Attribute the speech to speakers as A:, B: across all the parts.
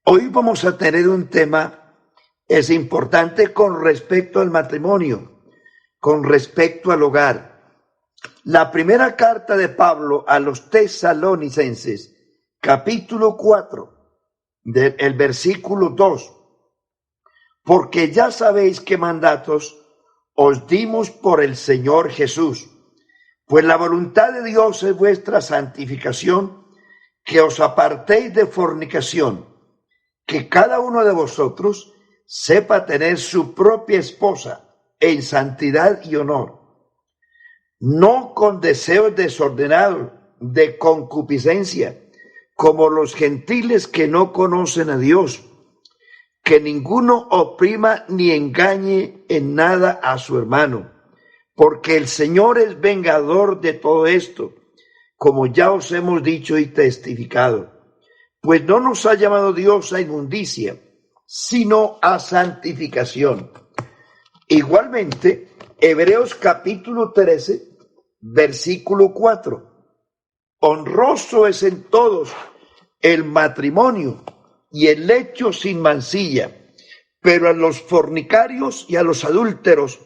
A: Hoy vamos a tener un tema, es importante con respecto al matrimonio, con respecto al hogar. La primera carta de Pablo a los Tesalonicenses, capítulo 4, el versículo 2. Porque ya sabéis qué mandatos os dimos por el Señor Jesús, pues la voluntad de Dios es vuestra santificación, que os apartéis de fornicación, que cada uno de vosotros sepa tener su propia esposa en santidad y honor, no con deseos desordenados de concupiscencia, como los gentiles que no conocen a Dios, que ninguno oprima ni engañe en nada a su hermano, porque el Señor es vengador de todo esto, como ya os hemos dicho y testificado. Pues no nos ha llamado Dios a inmundicia, sino a santificación. Igualmente, Hebreos capítulo 13, versículo 4. Honroso es en todos el matrimonio y el lecho sin mancilla, pero a los fornicarios y a los adúlteros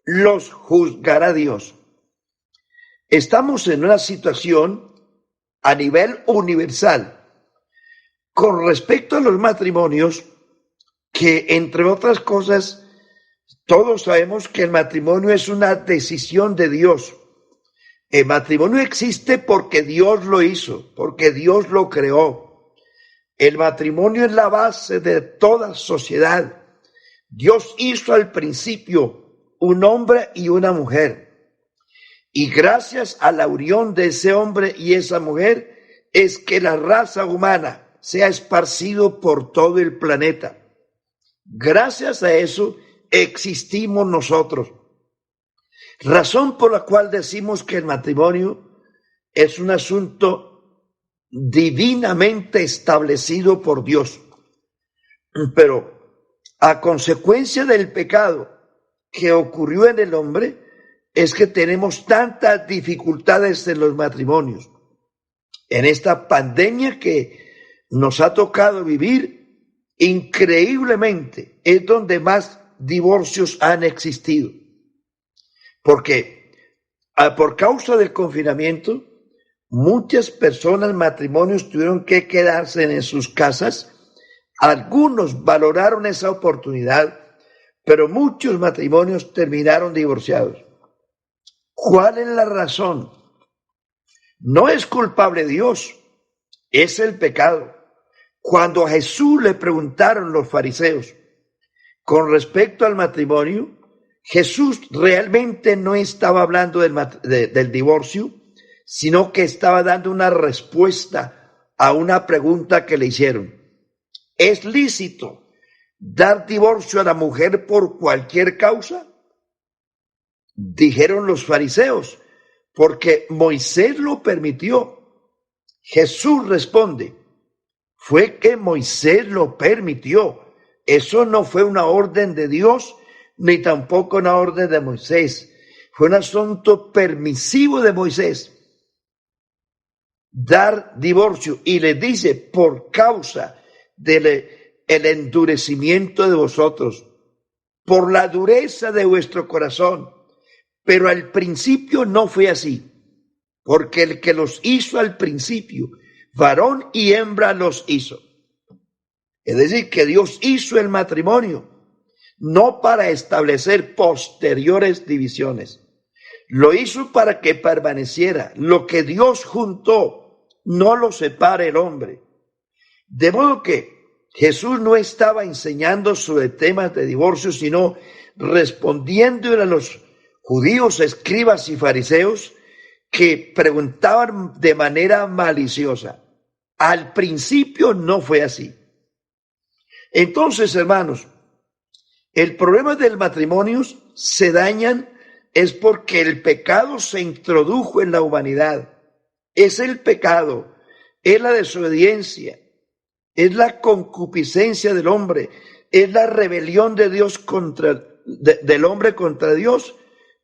A: los juzgará Dios. Estamos en una situación a nivel universal con respecto a los matrimonios, que entre otras cosas, todos sabemos que el matrimonio es una decisión de Dios. El matrimonio existe porque Dios lo hizo, porque Dios lo creó. El matrimonio es la base de toda sociedad. Dios hizo al principio un hombre y una mujer. Y gracias a la unión de ese hombre y esa mujer es que la raza humana se ha esparcido por todo el planeta. Gracias a eso existimos nosotros. Razón por la cual decimos que el matrimonio es un asunto divinamente establecido por Dios. Pero a consecuencia del pecado que ocurrió en el hombre, es que tenemos tantas dificultades en los matrimonios. En esta pandemia que nos ha tocado vivir, increíblemente, es donde más divorcios han existido. Porque por causa del confinamiento, muchas personas, matrimonios, tuvieron que quedarse en sus casas. Algunos valoraron esa oportunidad, pero muchos matrimonios terminaron divorciados. ¿Cuál es la razón? No es culpable Dios, es el pecado. Cuando a Jesús le preguntaron los fariseos con respecto al matrimonio, Jesús realmente no estaba hablando del divorcio, sino que estaba dando una respuesta a una pregunta que le hicieron. ¿Es lícito dar divorcio a la mujer por cualquier causa? Dijeron los fariseos, porque Moisés lo permitió. Jesús responde, fue que Moisés lo permitió. Eso no fue una orden de Dios, ni tampoco una orden de Moisés. Fue un asunto permisivo de Moisés dar divorcio. Y le dice, por causa del endurecimiento de vosotros, por la dureza de vuestro corazón. Pero al principio no fue así, porque el que los hizo al principio, varón y hembra los hizo. Es decir, que Dios hizo el matrimonio, no para establecer posteriores divisiones. Lo hizo para que permaneciera. Lo que Dios juntó, no lo separa el hombre. De modo que Jesús no estaba enseñando sobre temas de divorcio, sino respondiendo a los judíos, escribas y fariseos que preguntaban de manera maliciosa. Al principio no fue así. Entonces, hermanos, el problema del matrimonio se dañan es porque el pecado se introdujo en la humanidad. Es el pecado, es la desobediencia, es la concupiscencia del hombre, es la rebelión de Dios del hombre contra Dios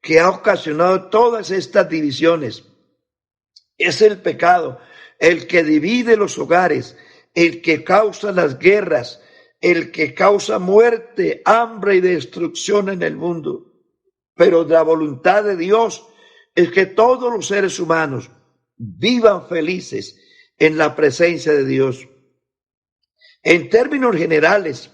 A: que ha ocasionado todas estas divisiones. Es el pecado el que divide los hogares, el que causa las guerras, el que causa muerte, hambre y destrucción en el mundo. Pero la voluntad de Dios es que todos los seres humanos vivan felices en la presencia de Dios. En términos generales,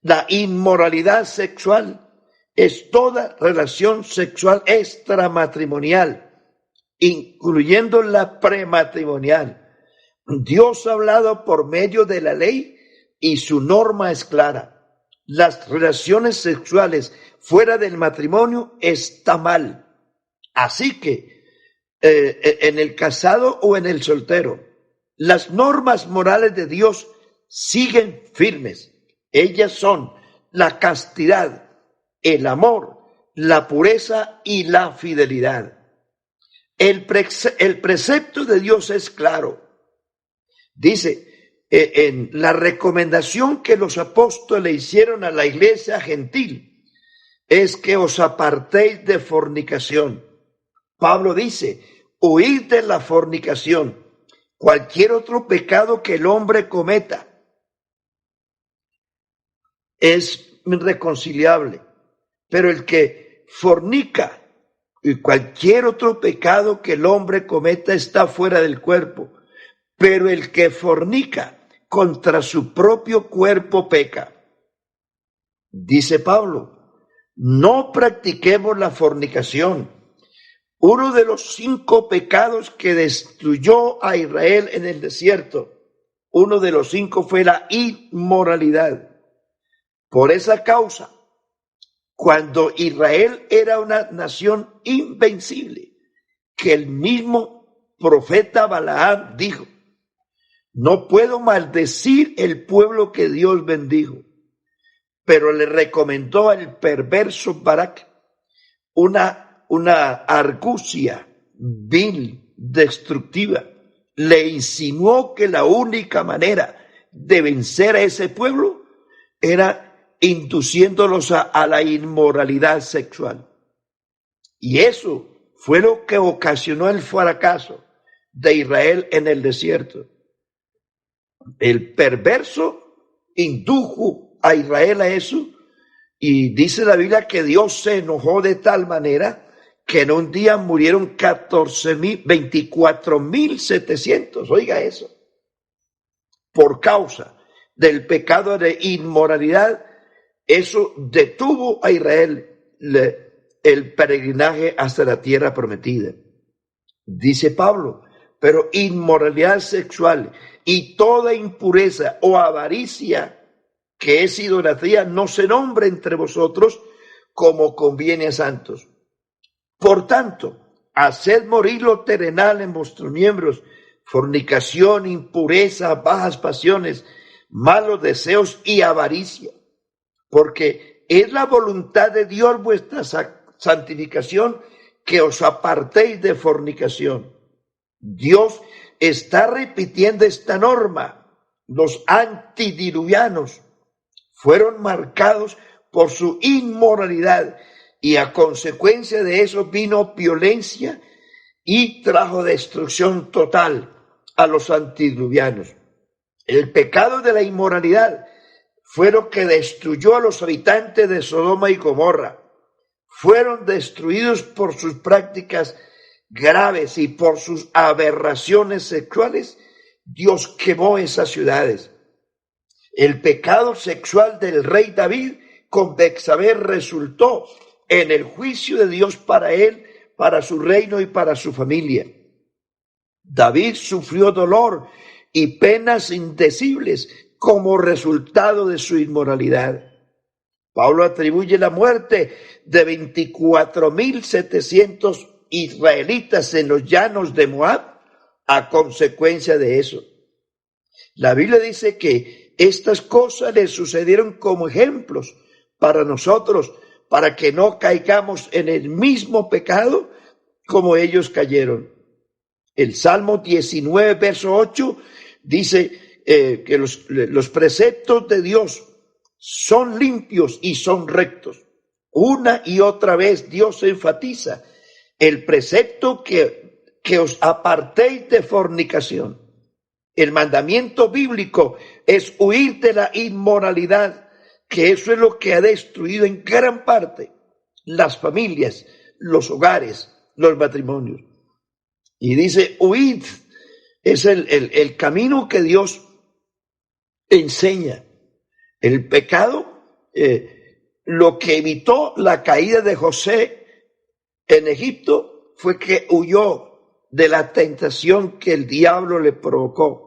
A: la inmoralidad sexual es toda relación sexual extramatrimonial, incluyendo la prematrimonial. Dios ha hablado por medio de la ley y su norma es clara. Las relaciones sexuales fuera del matrimonio está mal. Así que en el casado o en el soltero, las normas morales de Dios siguen firmes. Ellas son la castidad, el amor, la pureza y la fidelidad. El precepto de Dios es claro. Dice en la recomendación que los apóstoles hicieron a la iglesia gentil es que os apartéis de fornicación. Pablo dice, huid de la fornicación. Cualquier otro pecado que el hombre cometa es irreconciliable, pero el que fornica y cualquier otro pecado que el hombre cometa está fuera del cuerpo, pero el que fornica contra su propio cuerpo peca. Dice Pablo, no practiquemos la fornicación. Uno de los 5 pecados que destruyó a Israel en el desierto, uno de los 5 fue la inmoralidad. Por esa causa, cuando Israel era una nación invencible, que el mismo profeta Balaam dijo, no puedo maldecir el pueblo que Dios bendijo, pero le recomendó al perverso Barac una argucia vil, destructiva. Le insinuó que la única manera de vencer a ese pueblo era induciéndolos a la inmoralidad sexual. Y eso fue lo que ocasionó el fracaso de Israel en el desierto. El perverso indujo a Israel a eso, y dice la Biblia que Dios se enojó de tal manera que en un día murieron 24,700, oiga eso, por causa del pecado de inmoralidad. Eso detuvo a Israel el peregrinaje hasta la tierra prometida. Dice Pablo, pero inmoralidad sexual y toda impureza o avaricia, que es idolatría, no se nombre entre vosotros como conviene a santos. Por tanto, haced morir lo terrenal en vuestros miembros, fornicación, impureza, bajas pasiones, malos deseos y avaricia, porque es la voluntad de Dios vuestra santificación, que os apartéis de fornicación. Dios está repitiendo esta norma. Los antidiluvianos fueron marcados por su inmoralidad y a consecuencia de eso vino violencia y trajo destrucción total a los antidiluvianos. El pecado de la inmoralidad fue lo que destruyó a los habitantes de Sodoma y Gomorra. Fueron destruidos por sus prácticas graves y por sus aberraciones sexuales. Dios quemó esas ciudades. El pecado sexual del rey David con Betsabé resultó en el juicio de Dios para él, para su reino y para su familia. David sufrió dolor y penas indecibles como resultado de su inmoralidad. Pablo atribuye la muerte de 24,700 israelitas en los llanos de Moab a consecuencia de eso. La Biblia dice que estas cosas le sucedieron como ejemplos para nosotros, para que no caigamos en el mismo pecado como ellos cayeron. El Salmo 19, verso 8, dice que los preceptos de Dios son limpios y son rectos. Una y otra vez Dios enfatiza el precepto que os apartéis de fornicación. El mandamiento bíblico es huir de la inmoralidad, que eso es lo que ha destruido en gran parte las familias, los hogares, los matrimonios. Y dice, huid, es el camino que Dios enseña. El pecado, lo que evitó la caída de José en Egipto fue que huyó de la tentación que el diablo le provocó.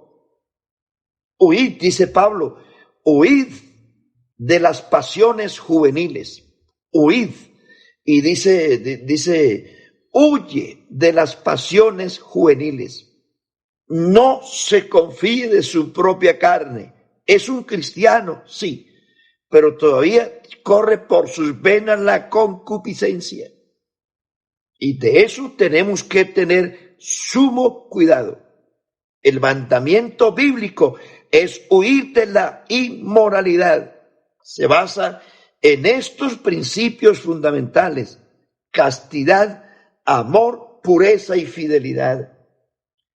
A: Huid, dice Pablo, huid de las pasiones juveniles. Huid. Y dice, huye de las pasiones juveniles. No se confíe de su propia carne. Es un cristiano, sí, pero todavía corre por sus venas la concupiscencia. Y de eso tenemos que tener sumo cuidado. El mandamiento bíblico es huir de la inmoralidad. Se basa en estos principios fundamentales: castidad, amor, pureza y fidelidad.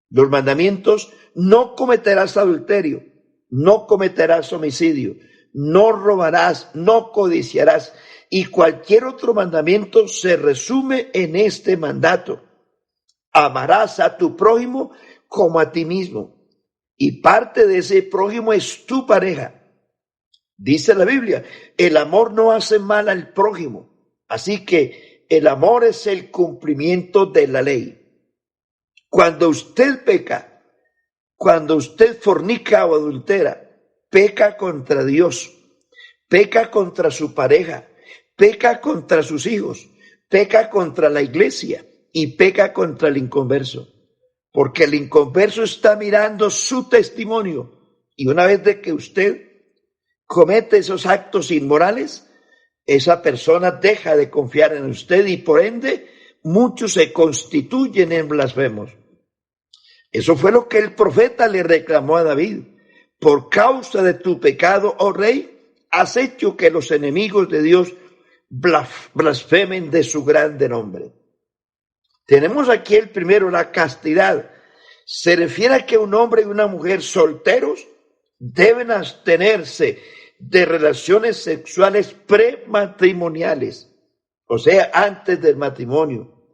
A: Los mandamientos: no cometerás adulterio, no cometerás homicidio, no robarás, no codiciarás. Y cualquier otro mandamiento se resume en este mandato: amarás a tu prójimo como a ti mismo. Y parte de ese prójimo es tu pareja. Dice la Biblia, el amor no hace mal al prójimo. Así que el amor es el cumplimiento de la ley. Cuando usted peca, cuando usted fornica o adultera, peca contra Dios, peca contra su pareja, peca contra sus hijos, peca contra la iglesia y peca contra el inconverso. Porque el inconverso está mirando su testimonio, y una vez de que usted comete esos actos inmorales, esa persona deja de confiar en usted y por ende muchos se constituyen en blasfemos. Eso fue lo que el profeta le reclamó a David. Por causa de tu pecado, oh rey, has hecho que los enemigos de Dios blasfemen de su grande nombre. Tenemos aquí el primero, la castidad. Se refiere a que un hombre y una mujer solteros deben abstenerse de relaciones sexuales prematrimoniales, o sea, antes del matrimonio.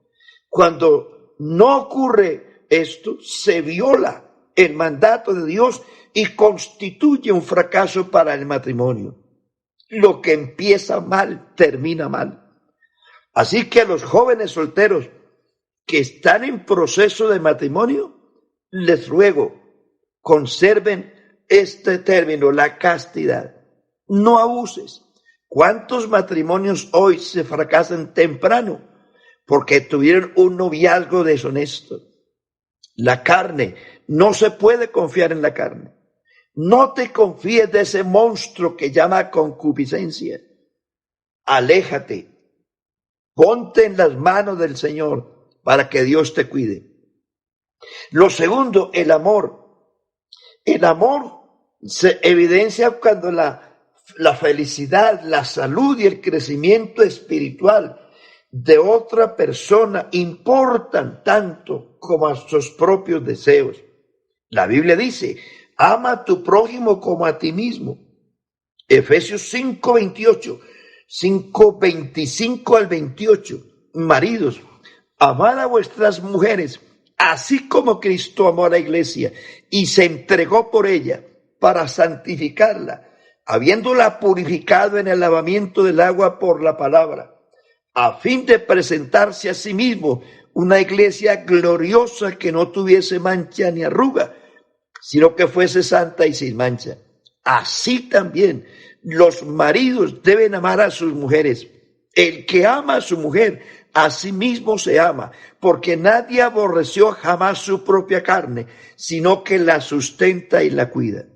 A: Cuando no ocurre esto, se viola el mandato de Dios y constituye un fracaso para el matrimonio. Lo que empieza mal, termina mal. Así que a los jóvenes solteros que están en proceso de matrimonio, les ruego, conserven este término, la castidad. No abuses. ¿Cuántos matrimonios hoy se fracasan temprano? Porque tuvieron un noviazgo deshonesto. La carne, no se puede confiar en la carne. No te confíes de ese monstruo que llama concupiscencia. Aléjate. Ponte en las manos del Señor para que Dios te cuide. Lo segundo, el amor. El amor se evidencia cuando la felicidad, la salud y el crecimiento espiritual de otra persona importan tanto como a sus propios deseos. La Biblia dice, ama a tu prójimo como a ti mismo. Efesios 5:28, 5:25 al 28. Maridos, amad a vuestras mujeres, así como Cristo amó a la iglesia y se entregó por ella para santificarla, habiéndola purificado en el lavamiento del agua por la palabra, a fin de presentarse a sí mismo una iglesia gloriosa que no tuviese mancha ni arruga, sino que fuese santa y sin mancha. Así también los maridos deben amar a sus mujeres. El que ama a su mujer, a sí mismo se ama, porque nadie aborreció jamás su propia carne, sino que la sustenta y la cuida.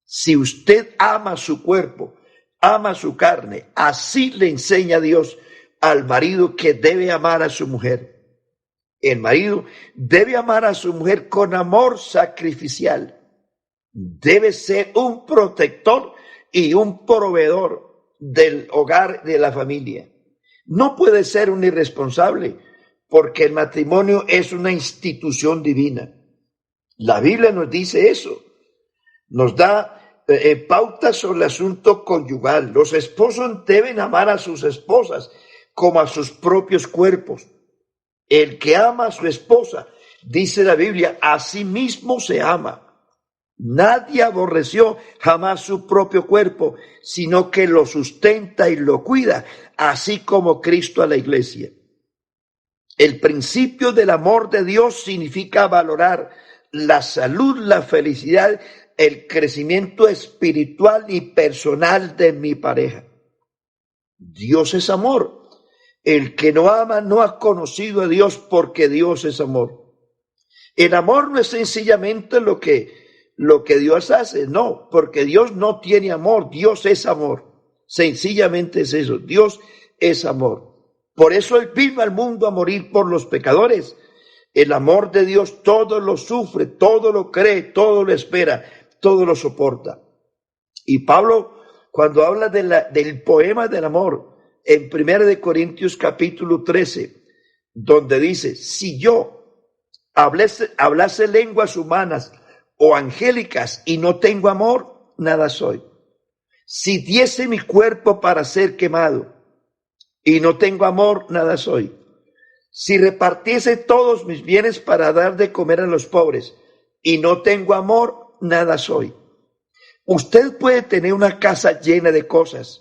A: Si usted ama su cuerpo, ama su carne, así le enseña Dios al marido que debe amar a su mujer. El marido debe amar a su mujer con amor sacrificial. Debe ser un protector y un proveedor del hogar, de la familia. No puede ser un irresponsable, porque el matrimonio es una institución divina. La Biblia nos dice eso. Nos da pautas sobre el asunto conyugal. Los esposos deben amar a sus esposas como a sus propios cuerpos. El que ama a su esposa, dice la Biblia, a sí mismo se ama. Nadie aborreció jamás su propio cuerpo, sino que lo sustenta y lo cuida, así como Cristo a la iglesia. El principio del amor de Dios significa valorar la salud, la felicidad, el crecimiento espiritual y personal de mi pareja. Dios es amor. El que no ama no ha conocido a Dios, porque Dios es amor. El amor no es sencillamente lo que Dios hace, no, porque Dios no tiene amor, Dios es amor. Sencillamente es eso, Dios es amor. Por eso Él vino al mundo a morir por los pecadores. El amor de Dios todo lo sufre, todo lo cree, todo lo espera, todo lo soporta. Y Pablo, cuando habla del poema del amor, en 1 Corintios capítulo 13, donde dice, si yo hablase lenguas humanas o angélicas y no tengo amor, nada soy. Si diese mi cuerpo para ser quemado y no tengo amor, nada soy. Si repartiese todos mis bienes para dar de comer a los pobres y no tengo amor, nada soy. Usted puede tener una casa llena de cosas,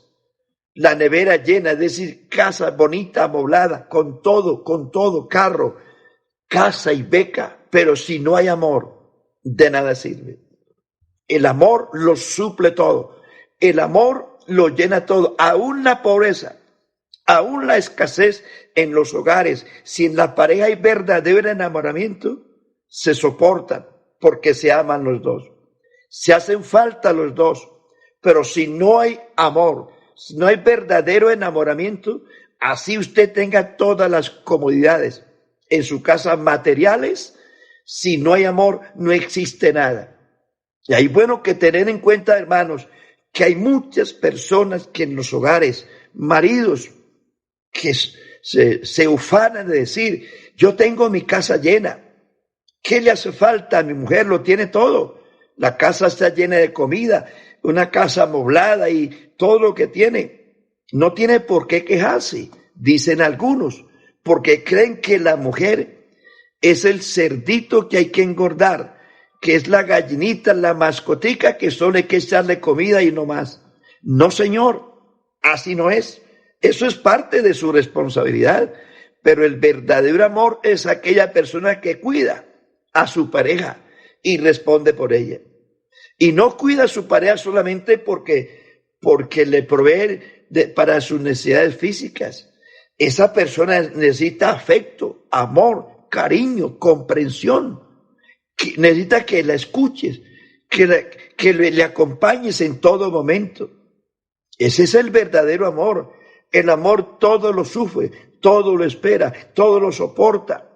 A: la nevera llena, es decir, casa bonita, amoblada, con todo, carro, casa y beca, pero si no hay amor, de nada sirve. El amor lo suple todo, el amor lo llena todo, aún la pobreza, aún la escasez en los hogares. Si en la pareja hay verdadero enamoramiento, se soportan porque se aman los dos. Se hacen falta los dos, pero si no hay amor, si no hay verdadero enamoramiento, así usted tenga todas las comodidades en su casa materiales, si no hay amor, no existe nada. Y hay bueno que tener en cuenta, hermanos, que hay muchas personas que en los hogares, maridos, que se ufanan de decir, yo tengo mi casa llena, ¿qué le hace falta a mi mujer? Lo tiene todo. La casa está llena de comida, una casa amoblada y todo lo que tiene. No tiene por qué quejarse, dicen algunos, porque creen que la mujer es el cerdito que hay que engordar, que es la gallinita, la mascotica, que solo hay que echarle comida y no más. No, señor, así no es. Eso es parte de su responsabilidad, pero el verdadero amor es aquella persona que cuida a su pareja y responde por ella. Y no cuida a su pareja solamente porque le provee para sus necesidades físicas. Esa persona necesita afecto, amor, cariño, comprensión. Necesita que la escuches, que le acompañes en todo momento. Ese es el verdadero amor. El amor todo lo sufre, todo lo espera, todo lo soporta.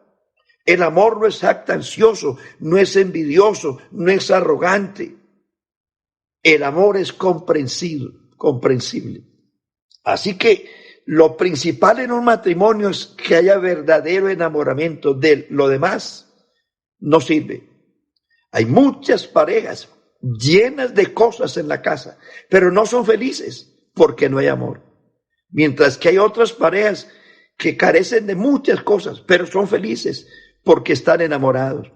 A: El amor no es jactancioso, no es envidioso, no es arrogante. El amor es comprensible. Así que lo principal en un matrimonio es que haya verdadero enamoramiento. De lo demás no sirve. Hay muchas parejas llenas de cosas en la casa, pero no son felices porque no hay amor. Mientras que hay otras parejas que carecen de muchas cosas, pero son felices porque están enamorados.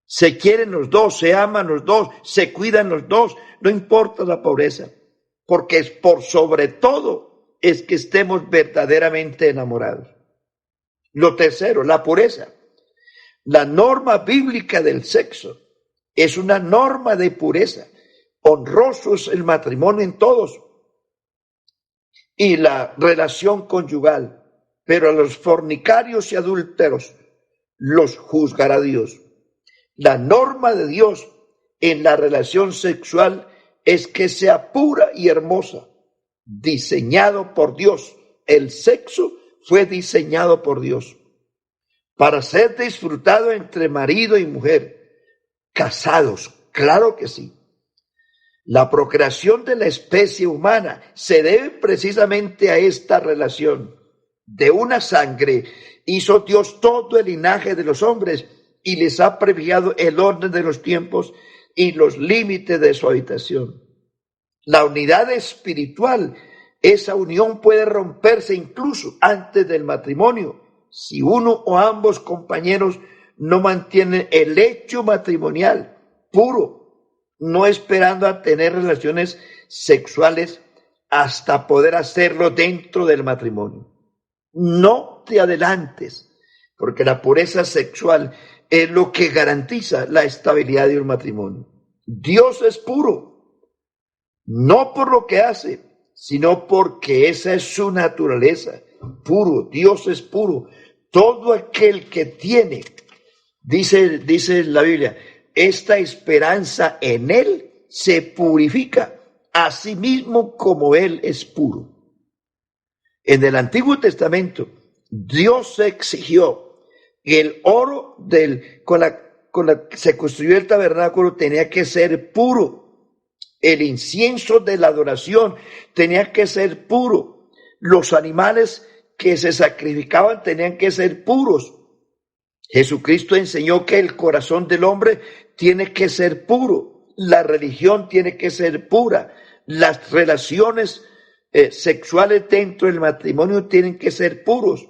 A: Se quieren los dos, se aman los dos, se cuidan los dos, no importa la pobreza, porque es por sobre todo es que estemos verdaderamente enamorados. Lo tercero, la pureza. La norma bíblica del sexo es una norma de pureza. Honroso es el matrimonio en todos y la relación conyugal, pero a los fornicarios y adúlteros los juzgará Dios. La norma de Dios en la relación sexual es que sea pura y hermosa, diseñado por Dios. El sexo fue diseñado por Dios para ser disfrutado entre marido y mujer, casados, claro que sí. La procreación de la especie humana se debe precisamente a esta relación. De una sangre hizo Dios todo el linaje de los hombres y les ha prefijado el orden de los tiempos y los límites de su habitación. La unidad espiritual, esa unión puede romperse incluso antes del matrimonio, si uno o ambos compañeros no mantienen el hecho matrimonial puro, no esperando a tener relaciones sexuales hasta poder hacerlo dentro del matrimonio. No te adelantes, porque la pureza sexual es lo que garantiza la estabilidad de un matrimonio. Dios es puro, no por lo que hace, sino porque esa es su naturaleza. Puro, Dios es puro. Todo aquel que tiene, dice la Biblia, esta esperanza en Él se purifica, a sí mismo como Él es puro. En el Antiguo Testamento, Dios exigió que el oro con la que se construyó el tabernáculo tenía que ser puro. El incienso de la adoración tenía que ser puro. Los animales que se sacrificaban tenían que ser puros. Jesucristo enseñó que el corazón del hombre tiene que ser puro. La religión tiene que ser pura. Las relaciones sexuales dentro del matrimonio tienen que ser puros.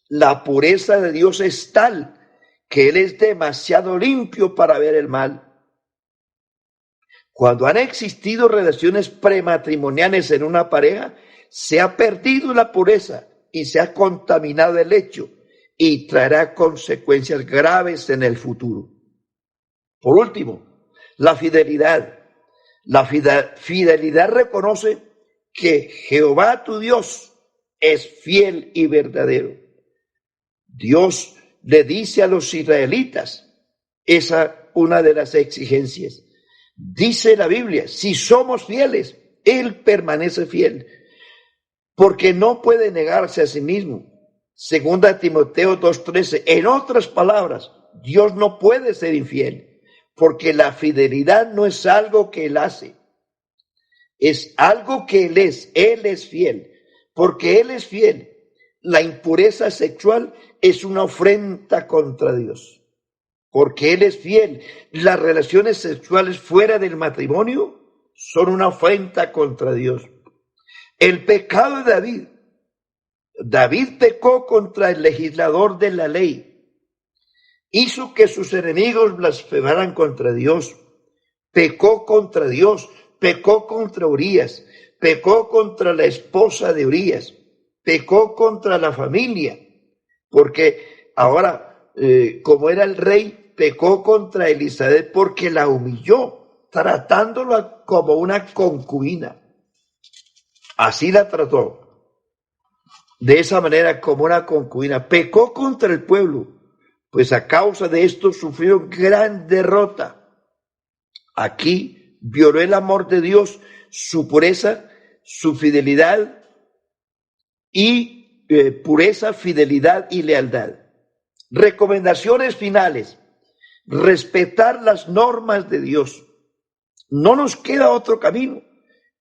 A: La pureza de Dios es tal que Él es demasiado limpio para ver el mal. Cuando han existido relaciones prematrimoniales en una pareja, se ha perdido la pureza y se ha contaminado el hecho y traerá consecuencias graves en el futuro. Por último, la fidelidad. La fidelidad reconoce que Jehová tu Dios es fiel y verdadero. Dios le dice a los israelitas, esa una de las exigencias. Dice la Biblia, si somos fieles, Él permanece fiel, porque no puede negarse a sí mismo. Segunda Timoteo 2:13. En otras palabras, Dios no puede ser infiel, porque la fidelidad no es algo que Él hace, es algo que Él es. Él es fiel, porque Él es fiel. La impureza sexual es una ofrenda contra Dios, porque Él es fiel. Las relaciones sexuales fuera del matrimonio son una ofensa contra Dios. El pecado de David. David pecó contra el legislador de la ley. Hizo que sus enemigos blasfemaran contra Dios. Pecó contra Dios. Pecó contra Urías. Pecó contra la esposa de Urías. Pecó contra la familia. Porque ahora, como era el rey, pecó contra Elizabeth porque la humilló, tratándola como una concubina. Así la trató. De esa manera, como una concubina. Pecó contra el pueblo, pues a causa de esto sufrió gran derrota. Aquí violó el amor de Dios, su pureza, su fidelidad y pureza, fidelidad y lealtad. Recomendaciones finales. Respetar las normas de Dios. No nos queda otro camino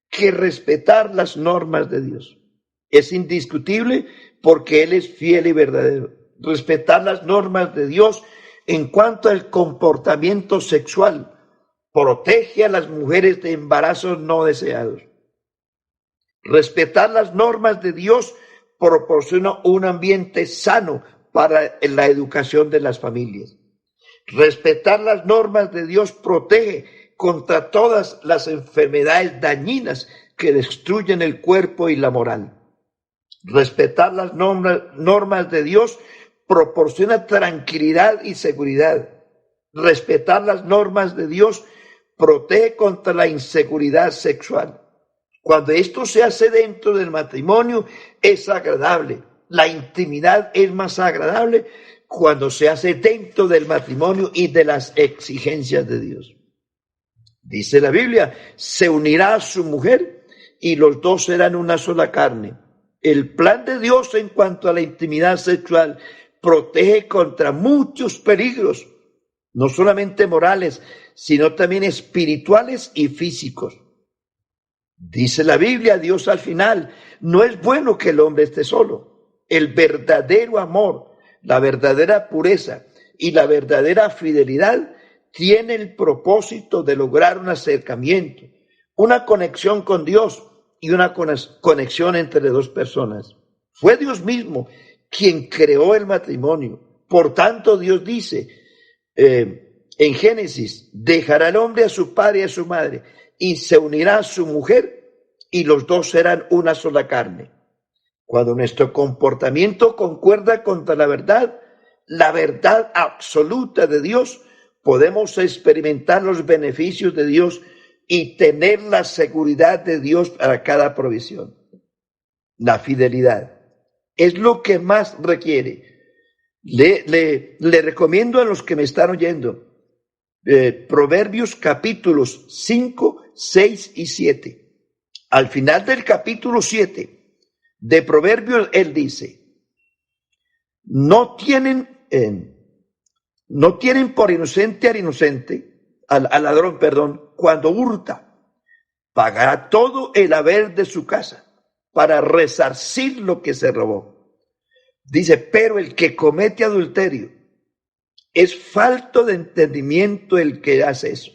A: que respetar las normas de Dios. Es indiscutible porque Él es fiel y verdadero. Respetar las normas de Dios en cuanto al comportamiento sexual protege a las mujeres de embarazos no deseados. Respetar las normas de Dios proporciona un ambiente sano para la educación de las familias. Respetar las normas de Dios protege contra todas las enfermedades dañinas que destruyen el cuerpo y la moral. Respetar las normas de Dios proporciona tranquilidad y seguridad. Respetar las normas de Dios protege contra la inseguridad sexual. Cuando esto se hace dentro del matrimonio, es agradable. La intimidad es más agradable cuando se hace dentro del matrimonio y de las exigencias de Dios. Dice la Biblia, se unirá a su mujer y los dos serán una sola carne. El plan de Dios en cuanto a la intimidad sexual protege contra muchos peligros, no solamente morales, sino también espirituales y físicos. Dice la Biblia, Dios al final, no es bueno que el hombre esté solo. El verdadero amor, la verdadera pureza, y la verdadera fidelidad tiene el propósito de lograr un acercamiento, una conexión con Dios y una conexión entre dos personas. Fue Dios mismo quien creó el matrimonio. Por tanto, Dios dice en Génesis, dejará el hombre a su padre y a su madre y se unirá a su mujer y los dos serán una sola carne. Cuando nuestro comportamiento concuerda contra la verdad absoluta de Dios, podemos experimentar los beneficios de Dios y tener la seguridad de Dios para cada provisión. La fidelidad es lo que más requiere. Le recomiendo a los que me están oyendo Proverbios capítulos 5, 6 y 7. Al final del capítulo 7 de Proverbios, él dice, no tienen por inocente al ladrón, cuando hurta, pagará todo el haber de su casa para resarcir lo que se robó. Dice, pero el que comete adulterio, es falto de entendimiento el que hace eso.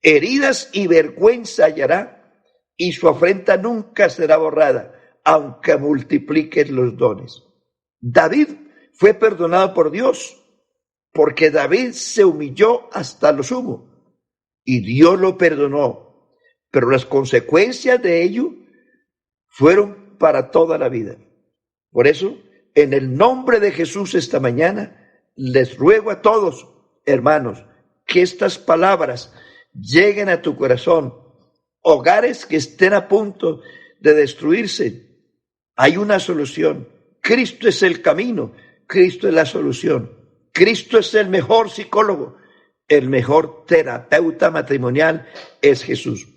A: Heridas y vergüenza hallará, y su afrenta nunca será borrada, aunque multipliques los dones. David fue perdonado por Dios, porque David se humilló hasta lo sumo, y Dios lo perdonó, pero las consecuencias de ello fueron para toda la vida. Por eso, en el nombre de Jesús esta mañana, les ruego a todos, hermanos, que estas palabras lleguen a tu corazón. Hogares que estén a punto de destruirse, hay una solución. Cristo es el camino, Cristo es la solución. Cristo es el mejor psicólogo, el mejor terapeuta matrimonial es Jesús.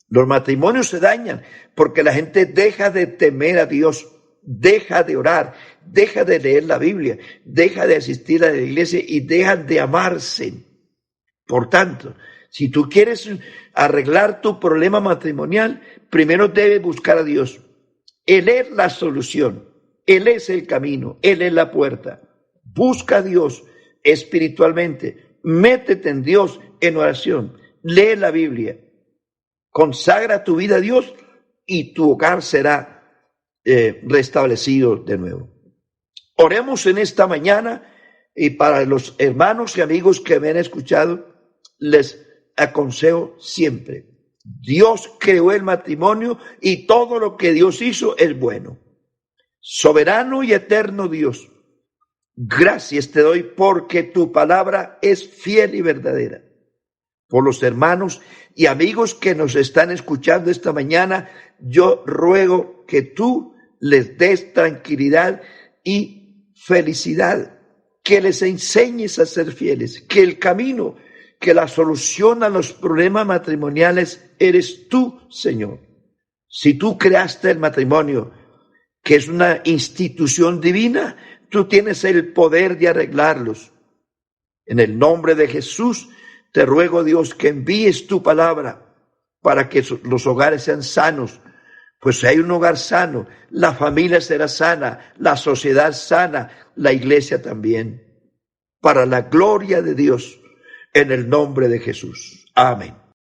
A: Los matrimonios se dañan porque la gente deja de temer a Dios, deja de orar, deja de leer la Biblia, deja de asistir a la iglesia y dejan de amarse. Por tanto, si tú quieres arreglar tu problema matrimonial, primero debes buscar a Dios. Él es la solución, Él es el camino, Él es la puerta. Busca a Dios espiritualmente, métete en Dios en oración, lee la Biblia, consagra tu vida a Dios y tu hogar será restablecido de nuevo. Oremos en esta mañana y para los hermanos y amigos que me han escuchado, les aconsejo siempre, Dios creó el matrimonio y todo lo que Dios hizo es bueno. Soberano y eterno Dios, gracias te doy porque tu palabra es fiel y verdadera. Por los hermanos y amigos que nos están escuchando esta mañana, yo ruego que tú les des tranquilidad y felicidad, que les enseñes a ser fieles, que el camino, que la solución a los problemas matrimoniales eres tú, Señor. Si tú creaste el matrimonio, que es una institución divina, tú tienes el poder de arreglarlos. En el nombre de Jesús, te ruego, Dios, que envíes tu palabra para que los hogares sean sanos. Pues si hay un hogar sano, la familia será sana, la sociedad sana, la iglesia también. Para la gloria de Dios, en el nombre de Jesús. Amén.